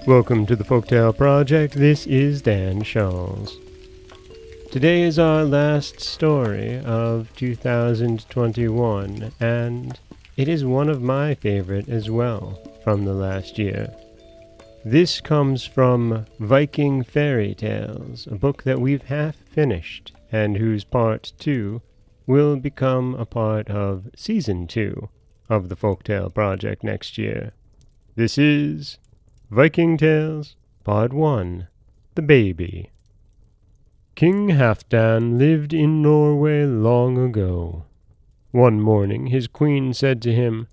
Welcome to the Folktale Project. This is Dan Scholz. Today is our last story of 2021, and it is one of my favorite as well from the last year. This comes from Viking Fairy Tales, a book that we've half finished, and whose part 2 will become a part of Season 2 of the Folktale Project next year. This is Viking Tales, Part 1, The Baby. King Halfdan lived in Norway long ago. One morning his queen said to him,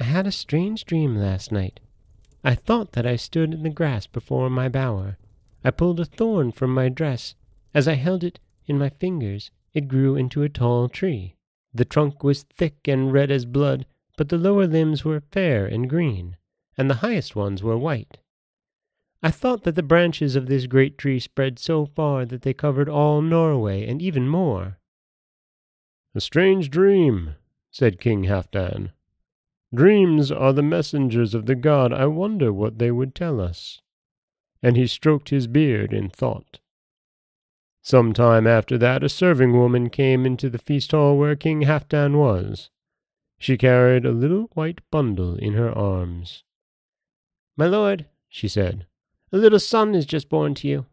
"I had a strange dream last night. I thought that I stood in the grass before my bower. I pulled a thorn from my dress. As I held it in my fingers, it grew into a tall tree. The trunk was thick and red as blood, but the lower limbs were fair and green, and the highest ones were white. I thought that the branches of this great tree spread so far that they covered all Norway and even more." "A strange dream," said King Halfdan. "Dreams are the messengers of the god. I wonder what they would tell us." And he stroked his beard in thought. Some time after that, a serving woman came into the feast hall where King Halfdan was. She carried a little white bundle in her arms. "My lord," she said, "a little son is just born to you."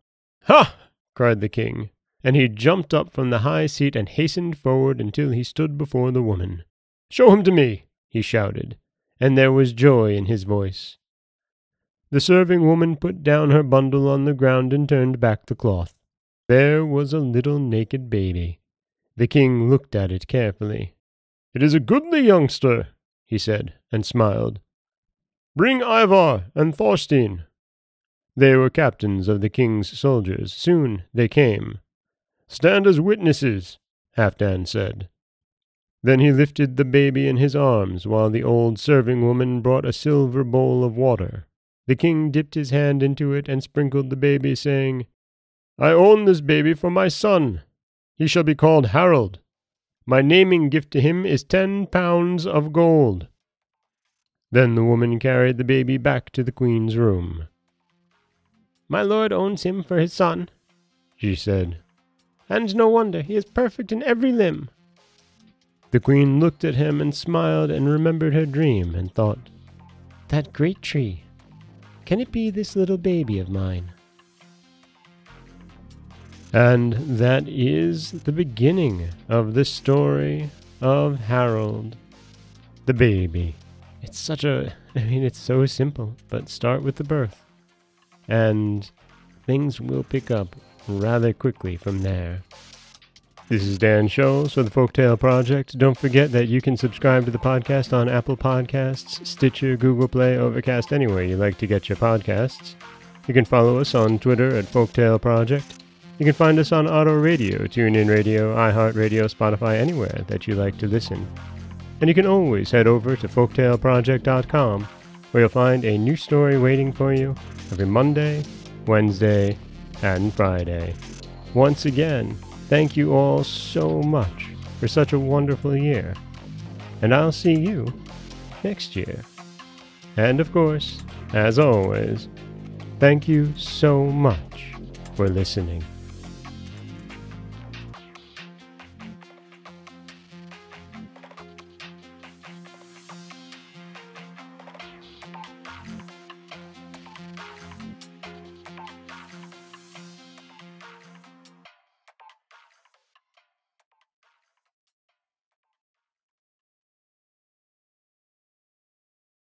"Ha!" cried the king, and he jumped up from the high seat and hastened forward until he stood before the woman. "Show him to me!" he shouted, and there was joy in his voice. The serving woman put down her bundle on the ground and turned back the cloth. There was a little naked baby. The king looked at it carefully. "It is a goodly youngster," he said, and smiled. "Bring Ivar and Thorstein." They were captains of the king's soldiers. Soon they came. "Stand as witnesses," Halfdan said. Then he lifted the baby in his arms, while the old serving woman brought a silver bowl of water. The king dipped his hand into it and sprinkled the baby, saying, "I own this baby for my son. He shall be called Harald. My naming gift to him is 10 pounds of gold." Then the woman carried the baby back to the queen's room. "My lord owns him for his son," she said, "and no wonder, he is perfect in every limb." The queen looked at him and smiled and remembered her dream and thought, "That great tree, can it be this little baby of mine?" And that is the beginning of the story of Harold, the baby. It's so simple, but start with the birth, and things will pick up rather quickly from there. This is Dan Scholz for the Folktale Project. Don't forget that you can subscribe to the podcast on Apple Podcasts, Stitcher, Google Play, Overcast, anywhere you like to get your podcasts. You can follow us on Twitter at Folktale Project. You can find us on Auto Radio, TuneIn Radio, iHeartRadio, Spotify, anywhere that you like to listen. And you can always head over to folktaleproject.com, where you'll find a new story waiting for you every Monday, Wednesday, and Friday. Once again, thank you all so much for such a wonderful year. And I'll see you next year. And of course, as always, thank you so much for listening.